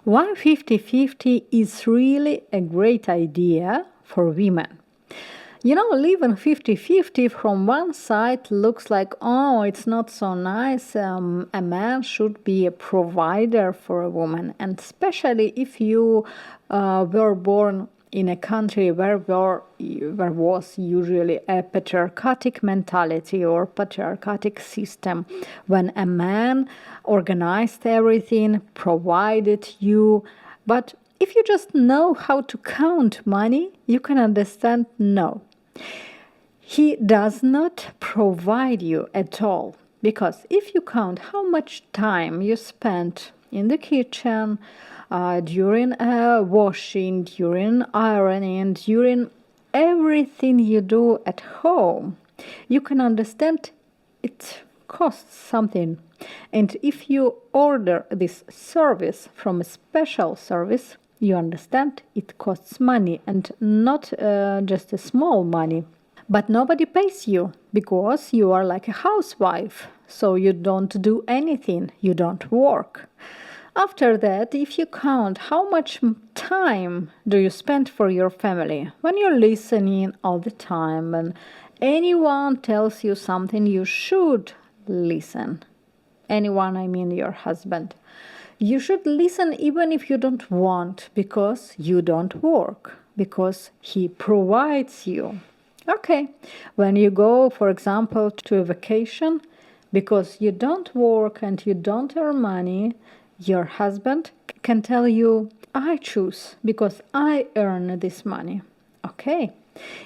Why 50-50 is really a great idea for women. Living 50-50 from one side looks like, oh, it's not so nice. A man should be a provider for a woman. And especially if you were born in a country where was usually a patriarchatic mentality or patriarchatic system, when a man organized everything, provided you. But if you just know how to count money, you can understand no. He does not provide you at all. Because if you count how much time you spent in the kitchen, during washing, during ironing, during everything you do at home, you can understand it costs something. And if you order this service from a special service, you understand it costs money, and not just a small money. But nobody pays you because you are like a housewife, so you don't do anything, you don't work. After that, if you count how much time do you spend for your family, when you're listening all the time and anyone tells you something, you should listen. Anyone, I mean your husband. You should listen even if you don't want, because you don't work, because he provides you. Okay, when you go, for example, to a vacation, because you don't work and you don't earn money, your husband can tell you, I choose because I earn this money. Okay,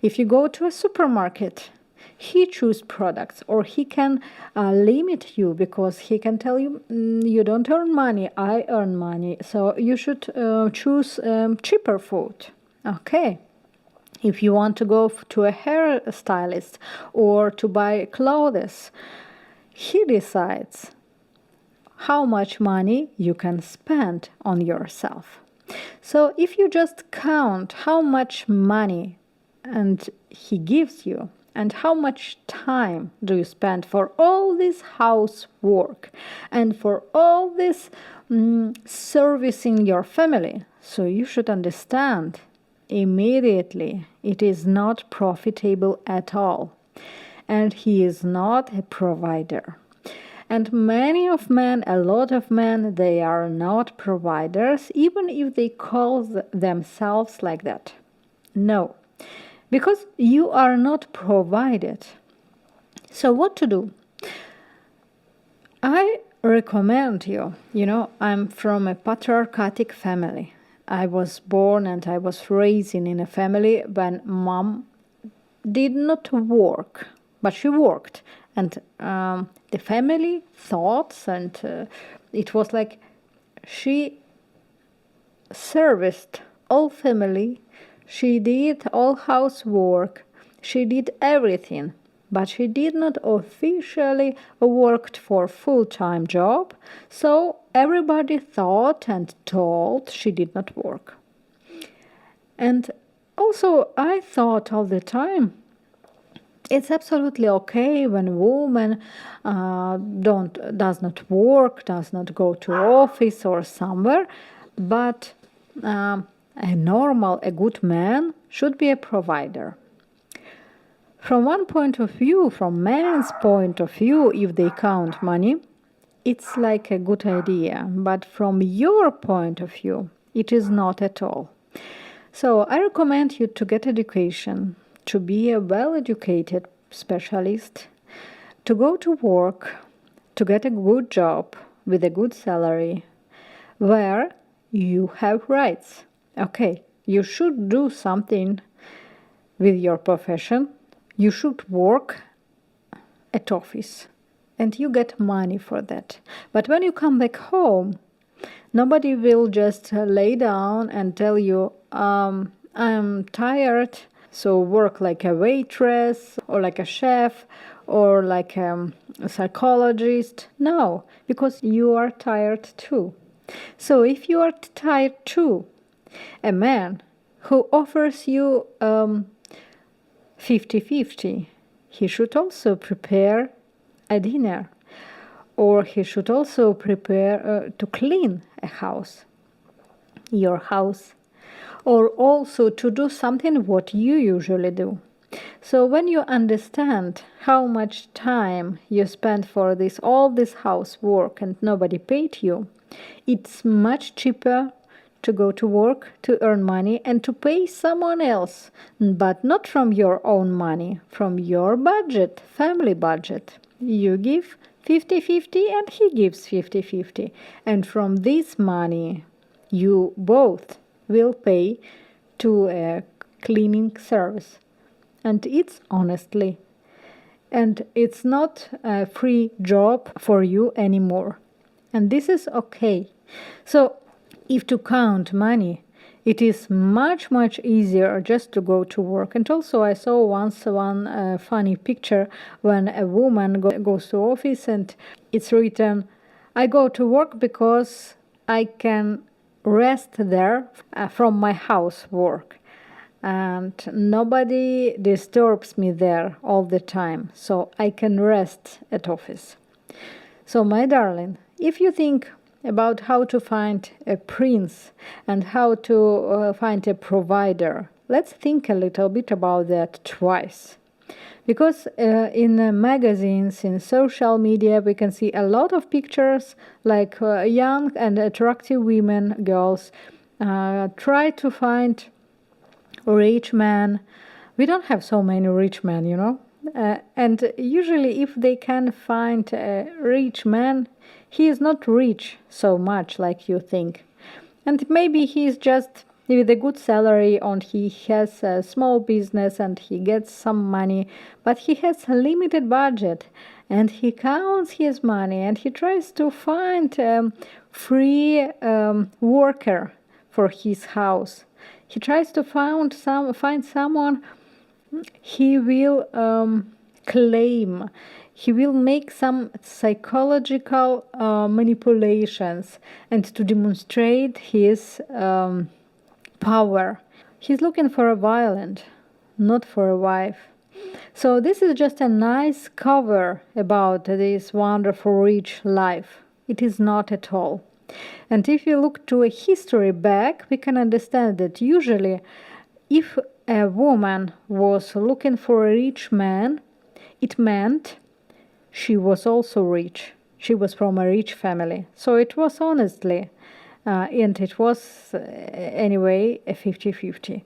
if you go to a supermarket, he choose products, or he can limit you because he can tell you, you don't earn money, I earn money, so you should choose cheaper food. Okay. If you want to go to a hairstylist or to buy clothes, he decides how much money you can spend on yourself. So if you just count how much money and he gives you, and how much time do you spend for all this housework and for all this servicing your family, so you should understand immediately it is not profitable at all, and he is not a provider. And a lot of men, they are not providers, even if they call themselves like that. No, because you are not provided. So what to do? I recommend you, I'm from a patriarchatic family. I was born and I was raised in a family when mom did not work, but she worked. And the family thoughts, and it was like she serviced all family, she did all housework, she did everything. But she did not officially worked for full-time job, so everybody thought and told she did not work. And also I thought all the time, it's absolutely okay when a woman does not work, does not go to office or somewhere, but a good man should be a provider. From one point of view, from man's point of view, if they count money, it's like a good idea. But from your point of view, it is not at all. So I recommend you to get education, to be a well-educated specialist, to go to work, to get a good job with a good salary, where you have rights. Okay, you should do something with your profession. You should work at office and you get money for that. But when you come back home, nobody will just lay down and tell you, I'm tired, so work like a waitress or like a chef or like a psychologist. No, because you are tired too. So if you are tired too, a man who offers you 50-50, he should also prepare a dinner, or he should also prepare to clean a house. your house, or also to do something what you usually do. So when you understand how much time you spend for this all this housework and nobody paid you, it's much cheaper to go to work, to earn money and to pay someone else, but not from your own money, from your budget, family budget. You give 50-50 and he gives 50-50. And from this money, you both will pay to a cleaning service. And it's honestly. And it's not a free job for you anymore. And this is okay. So if to count money, it is much, much easier just to go to work. And also I saw once one funny picture when a woman goes to office and it's written, I go to work because I can rest there from my housework. And nobody disturbs me there all the time, so I can rest at office. So, my darling, if you think about how to find a prince and how to find a provider, let's think a little bit about that twice. Because in magazines, in social media, we can see a lot of pictures like young and attractive women, girls, try to find rich man. We don't have so many rich men, and usually if they can find a rich man, he is not rich so much like you think. And maybe he is just with a good salary and he has a small business and he gets some money, but he has a limited budget and he counts his money and he tries to find a free worker for his house. He tries to find someone he will claim. He will make some psychological manipulations and to demonstrate his power. He's looking for a violent, not for a wife. So this is just a nice cover about this wonderful rich life. It is not at all. And if you look to a history back, we can understand that usually if a woman was looking for a rich man, it meant she was also rich. She was from a rich family. So it was honestly, and it was anyway a 50-50.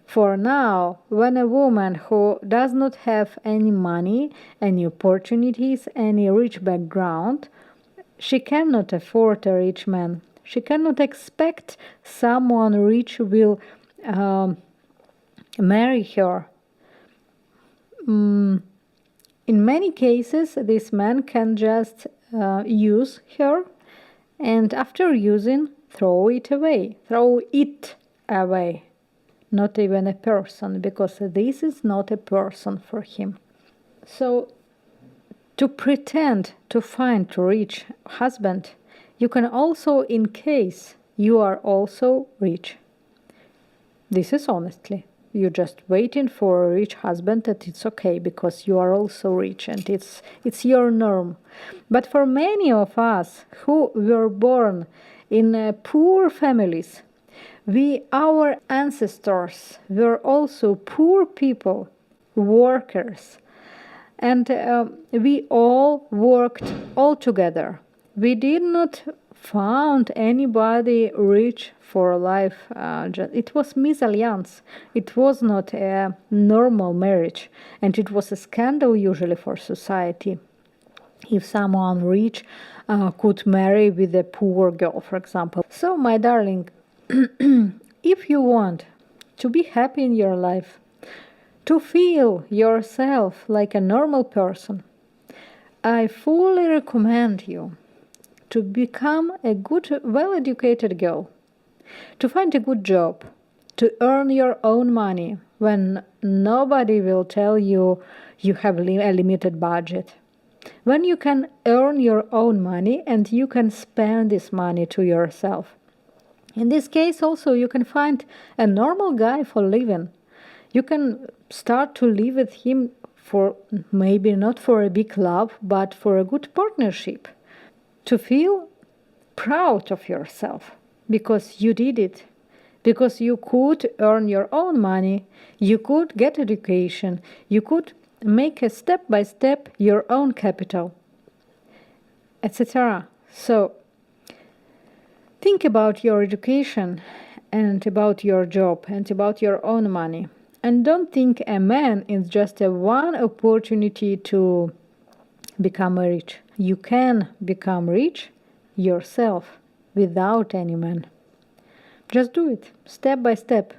For now, when a woman who does not have any money, any opportunities, any rich background, she cannot afford a rich man. She cannot expect someone rich will marry her. In many cases, this man can just use her and after using, throw it away. Not even a person, because this is not a person for him. So, to pretend to find a rich husband, you can also in case you are also rich. This is honestly. You're just waiting for a rich husband and it's okay because you are also rich and it's your norm. But for many of us who were born in poor families, our ancestors were also poor people, workers. And we all worked all together. We did not found anybody rich for life. It was mésalliance. It was not a normal marriage. And it was a scandal usually for society. If someone rich could marry with a poor girl, for example. So, my darling, if you want to be happy in your life, to feel yourself like a normal person, I fully recommend you to become a good, well-educated girl, to find a good job, to earn your own money when nobody will tell you you have a limited budget. When you can earn your own money and you can spend this money to yourself. In this case also you can find a normal guy for living. You can start to live with him for maybe not for a big love, but for a good partnership. To feel proud of yourself. because you did it. Because you could earn your own money, you could get education, you could make a step by step your own capital, etc. So think about your education and about your job and about your own money. And don't think a man is just a one opportunity to become rich. You can become rich yourself without any man. Just do it step by step.